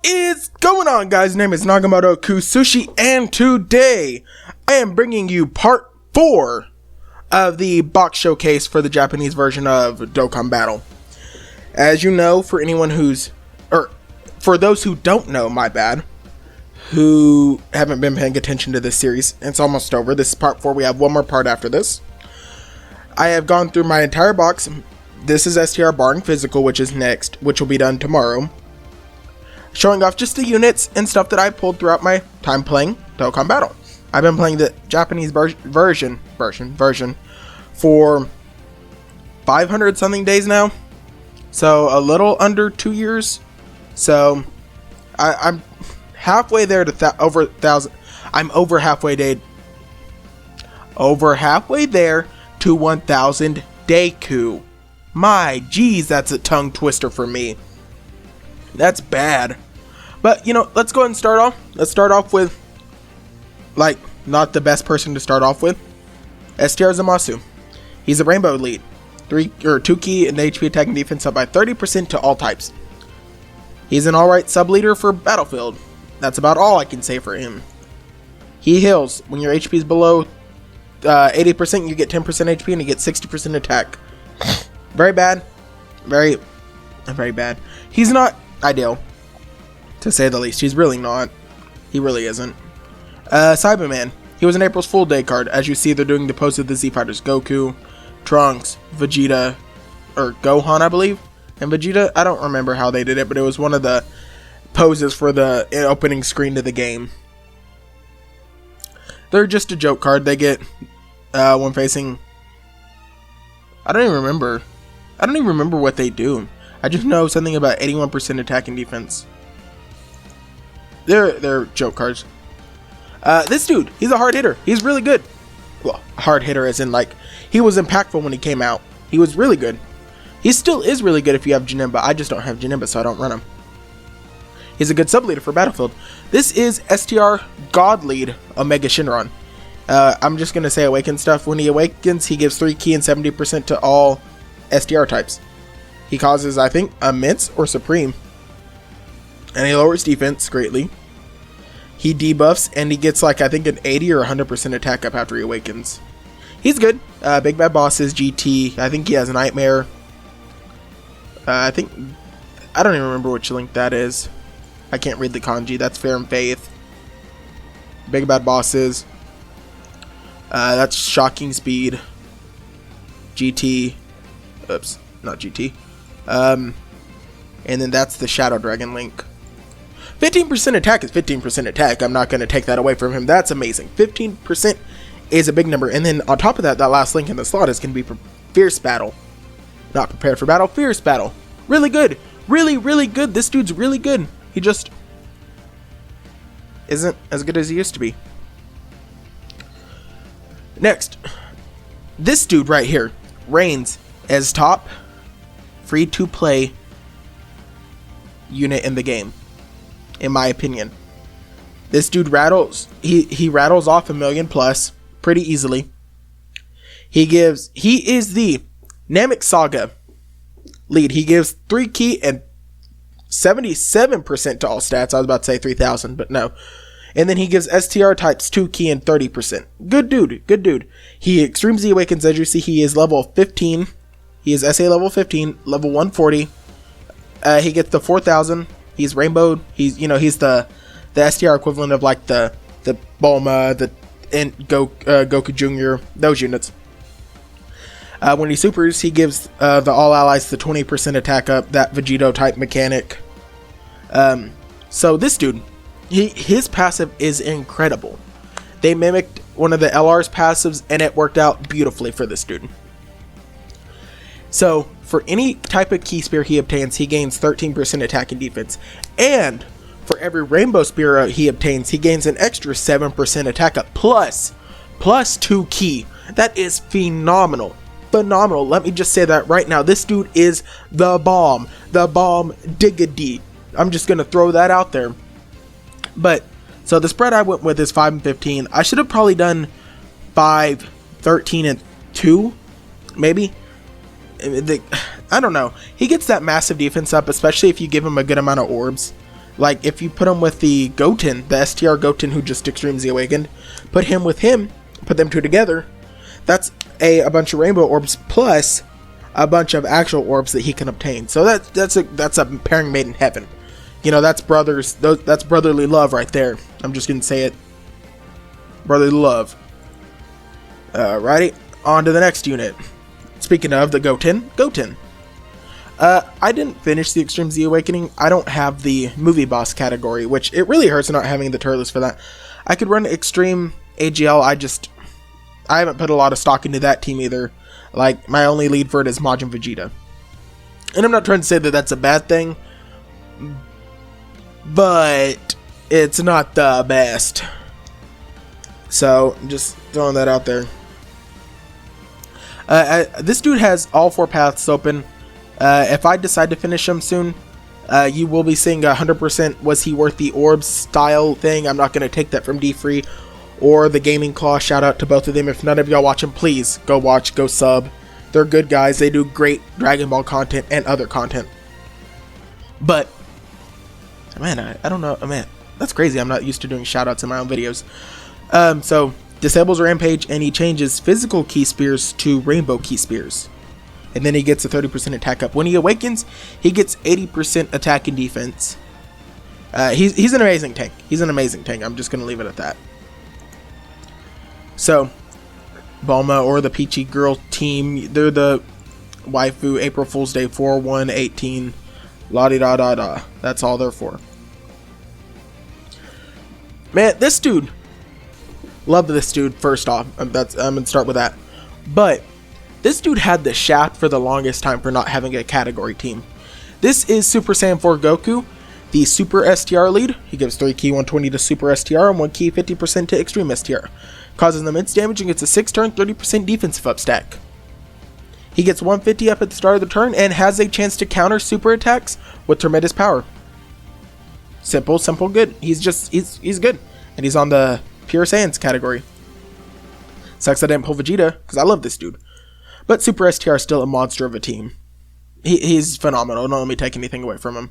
Is going on, guys? Name is Nagamoto Kusushi, and today I am bringing you part 4 of the box showcase for the Japanese version of Dokkan Battle. As you know, for those who don't know, my bad, who haven't been paying attention to this series, it's almost over. This is part 4. We have one more part after this. I have gone through my entire box. This is STR barring physical, which is next, which will be done tomorrow. Showing off just the units and stuff that I pulled throughout my time playing Dokkan Battle. I've been playing the Japanese version for 500 something days now. So a little under 2 years. So I'm halfway there to over 1,000. I'm over halfway there to 1,000 Deku. My geez, that's a tongue twister for me. That's bad. But, you know, let's go ahead and start off. Let's start off with, like, not the best person to start off with. STR Zamasu. He's a rainbow lead. 2 key and HP attack and defense up by 30% to all types. He's an alright sub-leader for Battlefield. That's about all I can say for him. He heals. When your HP is below 80%, you get 10% HP and you get 60% attack. Very bad. Very bad. He's not ideal, to say the least. He's really not. He really isn't. Cyberman. He was an April's Fool Day card. As you see, they're doing the pose of the Z Fighters. Goku, Trunks, Vegeta, or Gohan, I believe. And Vegeta, I don't remember how they did it, but it was one of the poses for the opening screen to the game. They're just a joke card. They get, when facing... I don't even remember what they do. I just know something about 81% attack and defense. They're joke cards. This dude, he's a hard hitter. He's really good. Well, hard hitter as in, like, he was impactful when he came out. He was really good. He still is really good if you have Janemba. I just don't have Janemba, so I don't run him. He's a good sub-leader for Battlefield. This is STR God Lead Omega Shinron. I'm just going to say awaken stuff. When he awakens, he gives 3 key and 70% to all STR types. He causes, I think, immense or supreme. And he lowers defense greatly. He debuffs and he gets, like, I think an 80 or 100% attack up after he awakens. He's good. Big Bad Boss is GT. I think he has a Nightmare. I don't even remember which link that is. I can't read the kanji. That's Fair and Faith. Big Bad Bosses. That's Shocking Speed. GT. Oops, not GT. And then that's the Shadow Dragon link. 15% attack is 15% attack. I'm not going to take that away from him. That's amazing. 15% is a big number. And then on top of that, that last link in the slot is going to be Fierce Battle. Not Prepared for Battle, Fierce Battle. Really good. Really, really good. This dude's really good. He just isn't as good as he used to be. Next, this dude right here reigns as top free-to-play unit in the game, in my opinion. This dude rattles. He rattles off 1 million plus pretty easily. He is the Namek Saga lead. He gives 3 key and 77% to all stats. I was about to say 3,000, but no. And then he gives STR types 2 key and 30%. Good dude. Good dude. He Extreme Z awakens. As you see, he is level 15. He is SA level 15, level 140. He gets the 4,000. He's rainbowed. He's the STR equivalent of, like, the Bulma, and Goku Jr., those units. When he supers, he gives the all allies the 20% attack up, that Vegito type mechanic. So this dude, his passive is incredible. They mimicked one of the LR's passives, and it worked out beautifully for this dude. So, for any type of key spear he obtains, he gains 13% attack and defense. And for every rainbow spear he obtains, he gains an extra 7% attack up plus 2 key. That is phenomenal. Phenomenal. Let me just say that right now. This dude is the bomb. The bomb diggity. I'm just going to throw that out there. But, so the spread I went with is 5 and 15. I should have probably done 5, 13, and 2, maybe. I don't know. He gets that massive defense up, especially if you give him a good amount of orbs. Like, if you put him with the Goten, the STR Goten who just Extreme Z Awakened, put him with him, put them two together, that's a bunch of rainbow orbs plus a bunch of actual orbs that he can obtain. So that's a pairing made in heaven. You know, that's that's brotherly love right there. I'm just gonna say it. Brotherly love. Alrighty, on to the next unit. Speaking of the Goten. I didn't finish the Extreme Z Awakening. I don't have the movie boss category, which it really hurts not having the turtlets for that. I could run Extreme AGL. I haven't put a lot of stock into that team either. Like, my only lead for it is Majin Vegeta. And I'm not trying to say that that's a bad thing, but it's not the best. So, just throwing that out there. This dude has all 4 paths open. If I decide to finish him soon, you will be seeing 100% was he worth the orbs style thing. I'm not going to take that from D-Free or the Gaming Claw. Shout out to both of them. If none of y'all watch them, please go watch, go sub. They're good guys. They do great Dragon Ball content and other content. But, man, I don't know. Man, that's crazy. I'm not used to doing shout outs in my own videos. So, disables Rampage and he changes physical Key Spears to Rainbow Key Spears. And then he gets a 30% attack up. When he awakens, he gets 80% attack and defense. He's an amazing tank. He's an amazing tank. I'm just going to leave it at that. So, Bulma or the Peachy Girl team, they're the waifu April Fool's Day 4/1/18. La-di-da-da-da. That's all they're for. Man, this dude. Love this dude, first off. I'm going to start with that. But this dude had the shaft for the longest time for not having a category team. This is Super Saiyan 4 Goku, the Super STR lead. He gives 3 key 120 to Super STR and 1 key 50% to Extreme STR. Causes immense damage and gets a 6 turn 30% defensive up stack. He gets 150 up at the start of the turn and has a chance to counter super attacks with tremendous power. Simple, good. He's good. And he's on the Pure Saiyans category. Sucks I didn't pull Vegeta, because I love this dude. But Super STR is still a monster of a team. He's phenomenal. Don't let me take anything away from him.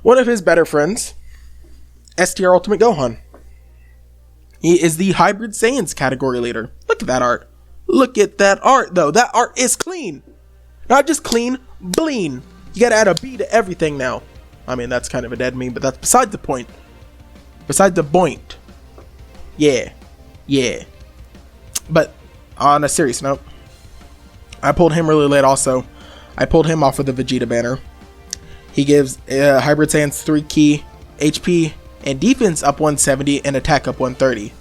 One of his better friends, STR Ultimate Gohan. He is the Hybrid Saiyans category leader. Look at that art. Look at that art, though. That art is clean. Not just clean, bleen. You gotta add a B to everything now. I mean, that's kind of a dead meme, but that's beside the point. Beside the point. Yeah. But on a serious note, I pulled him really late also. I pulled him off of the Vegeta banner. He gives Hybrid Saiyans 3 key, HP, and defense up 170 and attack up 130.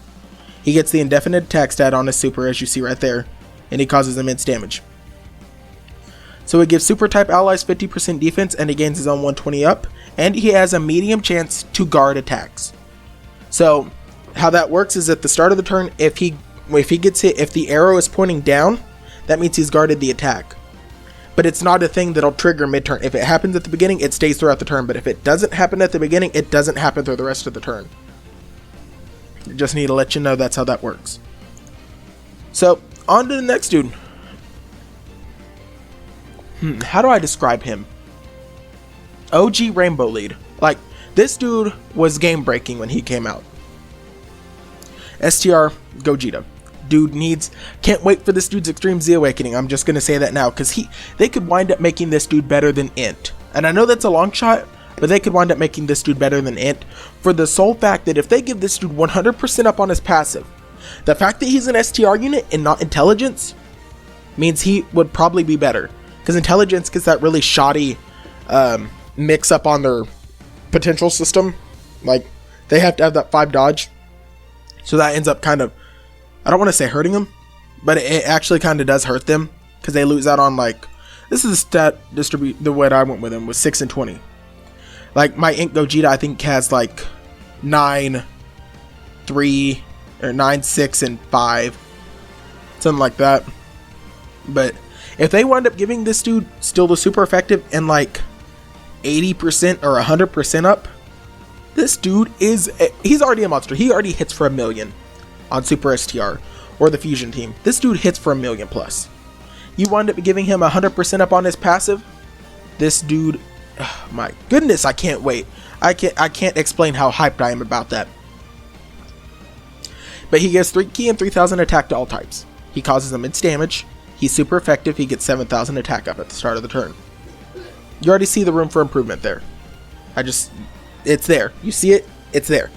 He gets the indefinite attack stat on his super, as you see right there, and he causes immense damage. So it gives super type allies 50% defense and he gains his own 120 up, and he has a medium chance to guard attacks. So how that works is at the start of the turn, if he gets hit, if the arrow is pointing down, that means he's guarded the attack. But it's not a thing that'll trigger mid-turn. If it happens at the beginning, it stays throughout the turn. But if it doesn't happen at the beginning, it doesn't happen through the rest of the turn. Just need to let you know that's how that works. So, on to the next dude. How do I describe him? OG Rainbow lead. Like, this dude was game-breaking when he came out. STR Gogeta. Dude can't wait for this dude's Extreme Z Awakening. I'm just gonna say that now, because they could wind up making this dude better than Int. And I know that's a long shot, but they could wind up making this dude better than Int for the sole fact that if they give this dude 100% up on his passive, the fact that he's an STR unit and not intelligence means he would probably be better, because intelligence gets that really shoddy mix up on their potential system. Like, they have to have that 5 dodge, so that ends up kind of, I don't want to say hurting them, but it actually kind of does hurt them, because they lose out on, like, this is the stat the way I went with him was 6 and 20. Like, my Int Gogeta I think has like 9, 3, or 9, 6, and 5, something like that. But if they wind up giving this dude still the super effective and like 80% or 100% up, this dude he's already a monster. He already hits for 1 million on Super STR or the Fusion team. This dude hits for 1 million plus. You wind up giving him 100% up on his passive. This dude, oh my goodness, I can't wait. I can't explain how hyped I am about that. But he gives 3 ki and 3000 attack to all types. He causes immense damage. He's super effective. He gets 7000 attack up at the start of the turn. You already see the room for improvement there. It's there. You see it? It's there.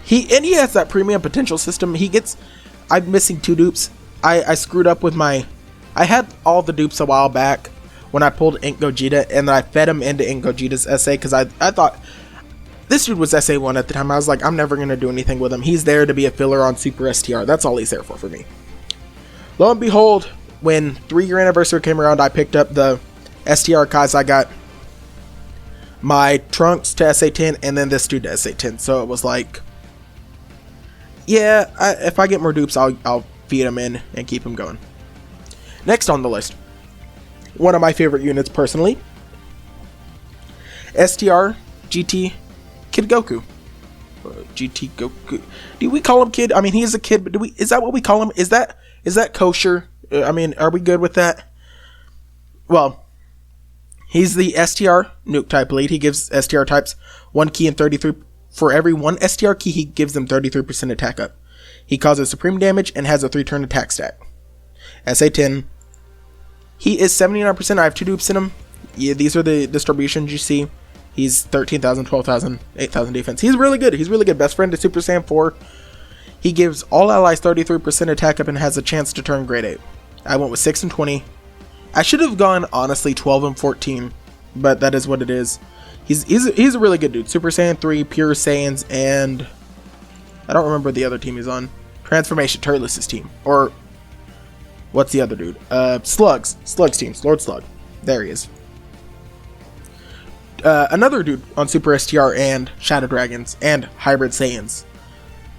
He has that premium potential system. I'm missing 2 dupes. I screwed up with I had all the dupes a while back when I pulled Ink Gogeta, and then I fed him into Ink Gogeta's SA because I thought this dude was SA1 at the time. I was like, I'm never going to do anything with him. He's there to be a filler on Super STR. That's all he's there for me. Lo and behold, when 3-year anniversary came around, I picked up the STR Kais. I got my Trunks to SA10 and then this dude to SA10. So it was like, yeah, if I get more dupes, I'll feed him in and keep him going. Next on the list, one of my favorite units personally, STR GT Kid Goku. GT Goku. Do we call him Kid? I mean, he is a kid, but is that what we call him? Is that kosher? I mean, are we good with that? Well, he's the STR nuke type lead. He gives STR types 1 ki and 33. For every 1 STR key, he gives them 33% attack up. He causes supreme damage and has a 3-turn attack stack. SA10. He is 79%. I have 2 dupes in him. Yeah, these are the distributions you see. He's 13,000, 12,000, 8,000 defense. He's really good. He's really good. Best friend to Super Saiyan 4. He gives all allies 33% attack up and has a chance to turn grade 8. I went with 6 and 20. I should have gone, honestly, 12 and 14. But that is what it is. He's a really good dude. Super Saiyan 3, Pure Saiyans, and I don't remember the other team he's on. Transformation, Turles' team. Or what's the other dude? Slug's team. Lord Slug. There he is. Another dude on Super STR and Shadow Dragons and Hybrid Saiyans.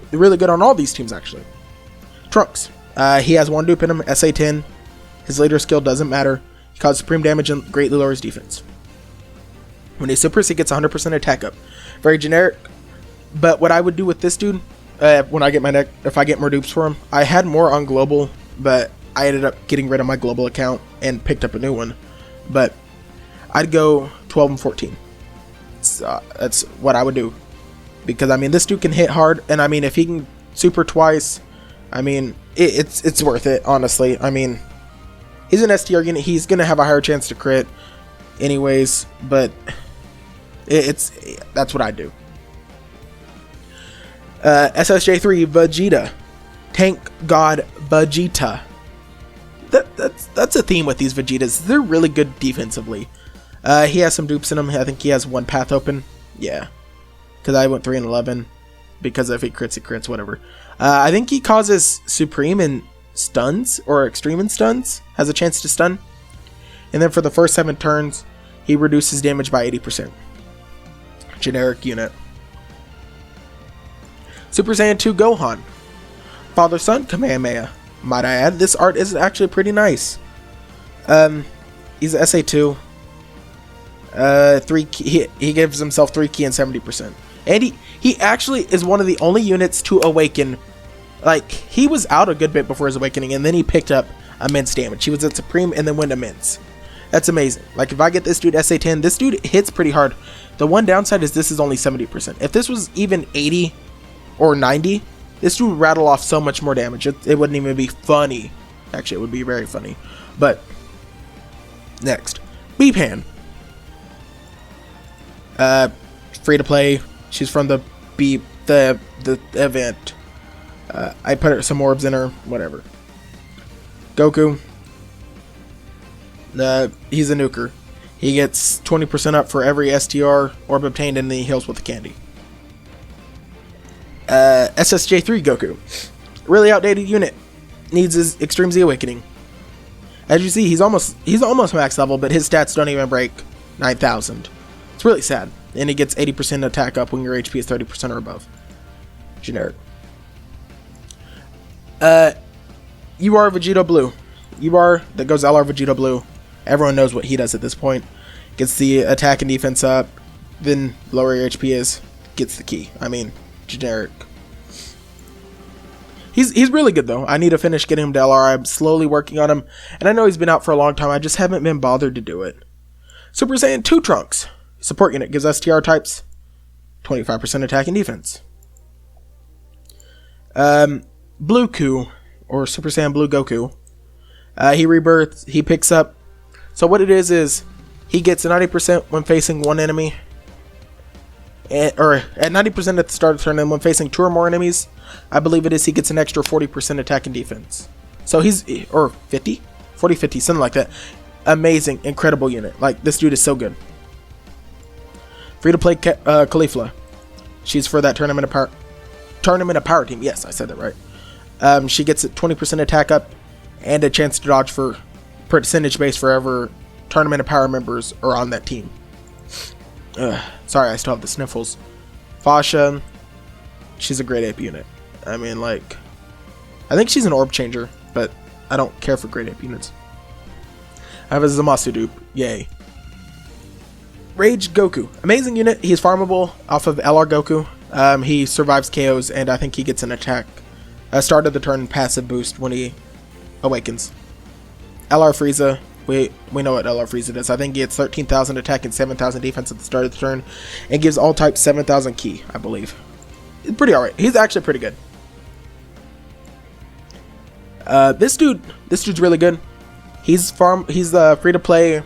They're really good on all these teams, actually. Trunks. He has 1 dupe in him, SA10. His later skill doesn't matter. He causes supreme damage and greatly lowers defense. When he supers, he gets 100% attack up. Very generic. But what I would do with this dude, when I get if I get more dupes for him, I had more on global, but I ended up getting rid of my global account and picked up a new one. But I'd go 12 and 14. That's what I would do. Because, I mean, this dude can hit hard. And, I mean, if he can super twice, I mean, it's worth it, honestly. I mean, he's an STR unit. He's going to have a higher chance to crit anyways. But that's what I do. SSJ3 Vegeta. Tank God Vegeta. That's a theme with these Vegetas. They're really good defensively. He has some dupes in him. I think he has 1 path open. Yeah. Because I went 3 and 11. Because if he crits, he crits, whatever. I think he causes Supreme and stuns, or Extreme and stuns. Has a chance to stun. And then for the first 7 turns, he reduces damage by 80%. Generic unit. Super Saiyan 2 Gohan. Father-son Kamehameha. Might I add, this art is actually pretty nice. He's an SA2. 3 key, he gives himself 3 ki and 70%. And he actually is one of the only units to awaken. Like, he was out a good bit before his awakening, and then he picked up immense damage. He was at Supreme and then went immense. That's amazing. Like, if I get this dude SA10, this dude hits pretty hard. The one downside is this is only 70%. If this was even 80 or 90, this dude would rattle off so much more damage. It wouldn't even be funny. Actually, it would be very funny. But, next. Beepan. Free to play. She's from the event. I put some orbs in her. Whatever. Goku. He's a nuker. He gets 20% up for every STR orb obtained, and then he heals with the candy. SSJ3 Goku. Really outdated unit. Needs his Extreme Z Awakening. As you see, he's almost max level, but his stats don't even break 9,000. It's really sad. And he gets 80% attack up when your HP is 30% or above. Generic. You are Vegeta Blue. You are that goes LR Vegeta Blue. Everyone knows what he does at this point. Gets the attack and defense up. Then lower your HP is. Gets the key. I mean, generic. He's really good though. I need to finish getting him to LR. I'm slowly working on him. And I know he's been out for a long time. I just haven't been bothered to do it. Super Saiyan 2 Trunks. Support unit, gives STR types 25% attack and defense. Blue Ku, or Super Saiyan Blue Goku. He rebirths, he picks up. So what it is he gets 90% when facing one enemy. Or at 90% at the start of the turn, and when facing 2 or more enemies, I believe it is, he gets an extra 40% attack and defense. So he's, or 50? 40, 50, something like that. Amazing, incredible unit. Like, this dude is so good. Free to play Caulifla. She's for that tournament of power team. Yes, I said that right. She gets a 20% attack up and a chance to dodge for percentage base forever tournament of power members are on that team. Sorry, I still have the sniffles. Fasha, she's a great ape unit. I mean, like, I think she's an orb changer, but I don't care for great ape units. I have a Zamasu dupe. Yay. Rage Goku. Amazing unit. He's farmable off of LR Goku. He survives KOs, and I think he gets an attack. Start of the turn passive boost when he awakens. LR Frieza. We know what LR Frieza does. I think he gets 13,000 attack and 7,000 defense at the start of the turn, and gives all types 7,000 ki, I believe. It's pretty alright. He's actually pretty good. This dude's really good. He's free to play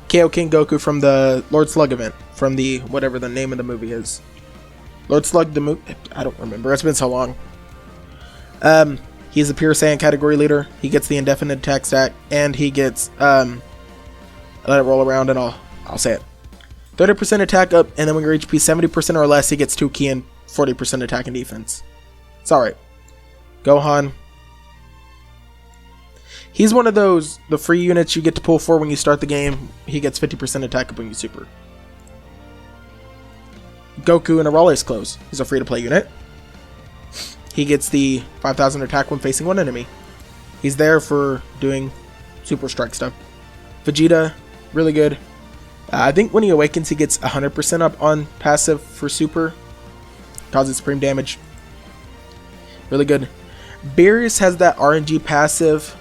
KO King Goku from the Lord Slug event, from the whatever the name of the movie is. Lord Slug the movie. I don't remember. It's been so long. He's a Pure Saiyan category leader. He gets the indefinite attack stack, and he gets let it roll around, and I'll say it. 30% attack up, and then when your HP 70% or less, he gets 2 ki and 40% attack and defense. It's alright. Gohan. He's one of those, the free units you get to pull for when you start the game. He gets 50% attack up when you super. Goku in Arale's clothes. He's a free to play unit. He gets the 5,000 attack when facing one enemy. He's there for doing super strike stuff. Vegeta, really good. I think when he awakens, he gets 100% up on passive for super. Causes supreme damage. Really good. Beerus has that RNG passive.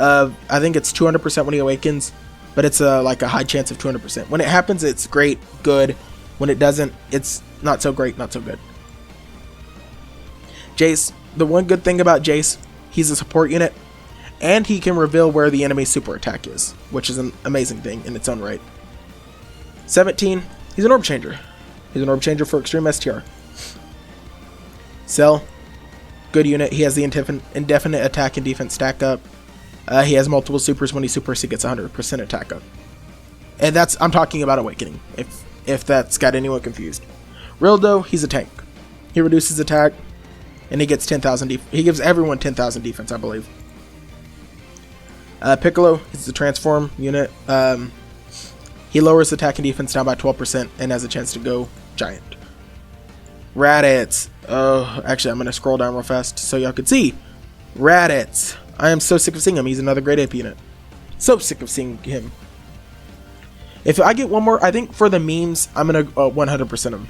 I think it's 200% when he awakens, but it's like a high chance of 200%. When it happens, it's great, good. When it doesn't, it's not so great, not so good. Jace, the one good thing about Jace, he's a support unit, and he can reveal where the enemy's super attack is, which is an amazing thing in its own right. 17, he's an orb changer. He's an orb changer for extreme STR. Cell, good unit. He has the indefinite attack and defense stack up. He has multiple supers. When he supers, he gets 100% attack up. And I'm talking about Awakening, if that's got anyone confused. Rildo, he's a tank. He reduces attack, and he gets 10,000 he gives everyone 10,000 defense, I believe. Piccolo is the transform unit. He lowers attack and defense down by 12% and has a chance to go giant. Raditz. Oh, actually, I'm going to scroll down real fast so y'all can see. Raditz. I am so sick of seeing him. He's another great ape unit. So sick of seeing him. If I get one more, I think for the memes, I'm going to 100% him.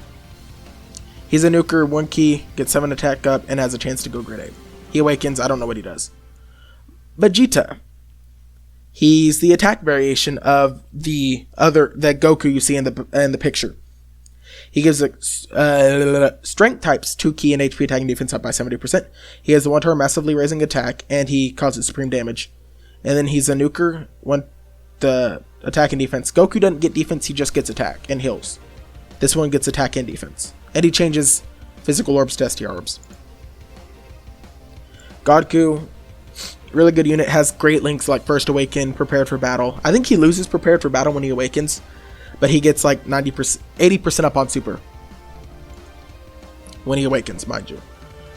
He's a nuker, 1 ki, gets 7 attack up, and has a chance to go great ape. He awakens, I don't know what he does. Vegeta. He's the attack variation of that Goku you see in the picture. He gives strength types 2 ki and HP attack and defense up by 70%. He has the 1 turn massively raising attack, and he causes supreme damage. And then he's a nuker, the attack and defense. Goku doesn't get defense, he just gets attack and heals. This one gets attack and defense. And he changes physical orbs to STR orbs. Godku, really good unit, has great links like First Awaken, Prepared for Battle. I think he loses Prepared for Battle when he awakens, but he gets like 80% up on super when he awakens, mind you.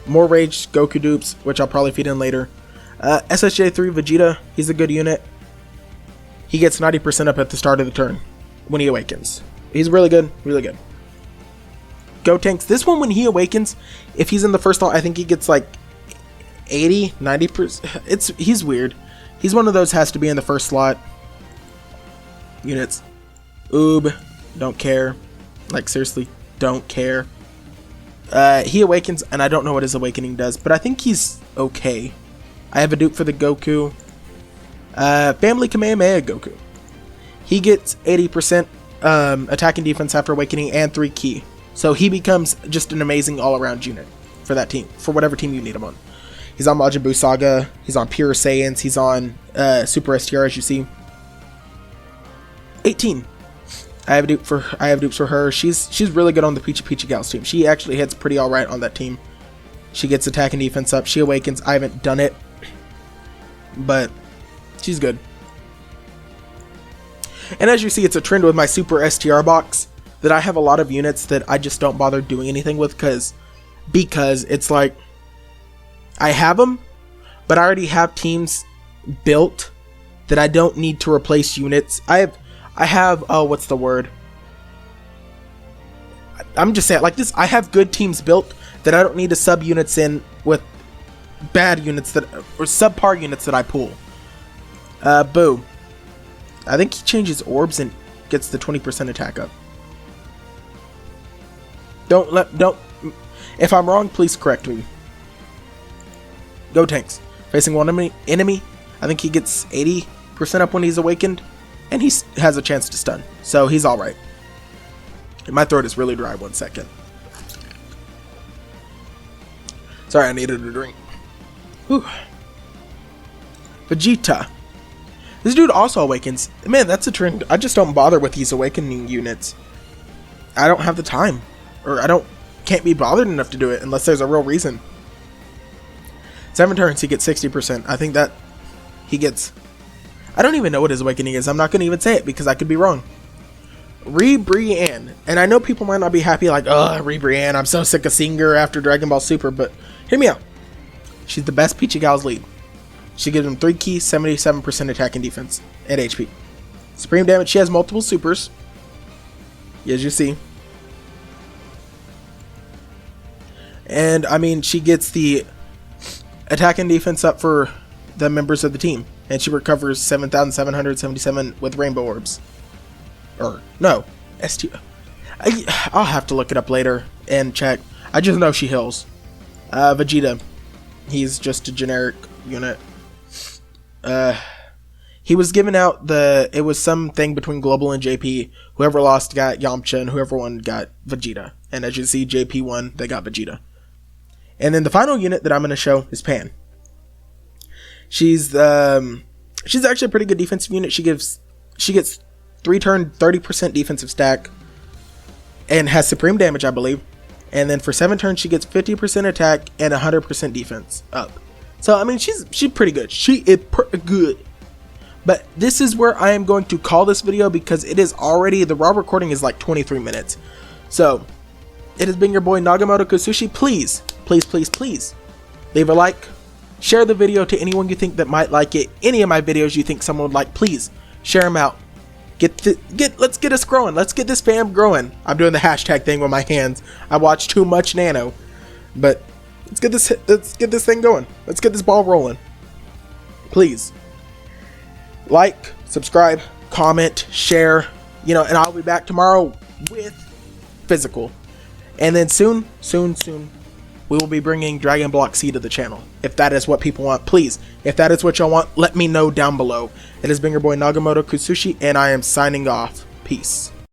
More Rage Goku dupes, which I'll probably feed in later. SSJ3 Vegeta, he's a good unit. He gets 90% up at the start of the turn when he awakens. He's really good, really good. Gotenks, this one when he awakens, if he's in the first slot, I think he gets like 80, 90%. He's weird. He's one of those has to be in the first slot units. Oob, don't care. Like seriously, don't care. He awakens, and I don't know what his awakening does, but I think he's okay. I have a dupe for the Goku. Family Kamehameha Goku. he gets 80% attack and defense after awakening and 3 ki. So he becomes just an amazing all-around unit for that team, for whatever team you need him on. He's on Majin Buu Saga, he's on Pure Saiyans, he's on Super STR, as you see. 18. I have dupes for her. She's really good on the Peachy Peachy Gals team. She actually hits pretty alright on that team. She gets attack and defense up. She awakens. I haven't done it, but she's good. And as you see, it's a trend with my Super STR box that I have a lot of units that I just don't bother doing anything with because it's like I have them, but I already have teams built that I don't need to replace units. I have oh, what's the word? I'm just saying like this. I have good teams built that I don't need to sub units in with bad units that or subpar units that I pull. Boo. I think he changes orbs and gets the 20% attack up. Don't. If I'm wrong, please correct me. Go tanks. Facing one enemy. I think he gets 80% up when he's awakened, and he has a chance to stun. So he's all right. My throat is really dry. 1 second. Sorry, I needed a drink. Whew. Vegeta. This dude also awakens. Man, that's a trend. I just don't bother with these awakening units. I don't have the time. Or can't be bothered enough to do it unless there's a real reason. 7 turns, he gets 60%. I think that he gets... I don't even know what his awakening is. I'm not going to even say it because I could be wrong. Re-Brienne. And I know people might not be happy like, oh, Re-Brienne, I'm so sick of seeing her after Dragon Ball Super, but hear me out. She's the best Peachy Gal's lead. She gives him 3 ki, 77% attack and defense, and HP. Supreme damage, she has multiple supers, as you see. And, I mean, she gets the attack and defense up for the members of the team. And she recovers 7,777 with rainbow orbs. Or, no, STR. I'll have to look it up later and check. I just know she heals. Vegeta. He's just a generic unit. He was given out it was something between Global and JP. Whoever lost got Yamcha, and whoever won got Vegeta. And as you see, JP won, they got Vegeta. And then the final unit that I'm going to show is Pan. She's actually a pretty good defensive unit. She gets 3 turn 30% defensive stack and has supreme damage, I believe. And then for 7 turns, she gets 50% attack and 100% defense up. So I mean, she's pretty good. She is pretty good. But this is where I am going to call this video because it is already, the raw recording is like 23 minutes. So it has been your boy Nagamoto Kusushi. Please leave a like, share the video to anyone you think that might like it. Any of my videos you think someone would like, please share them out. Let's get us growing. Let's get this fam growing. I'm doing the hashtag thing with my hands. I watch too much Nano, but let's get this thing going. Let's get this ball rolling. Please like, subscribe, comment, share. And I'll be back tomorrow with physical. And then soon, we will be bringing Dragon Block C to the channel. If that is what people want, please. If that is what y'all want, let me know down below. It has been your boy Nagamoto Kusushi, and I am signing off. Peace.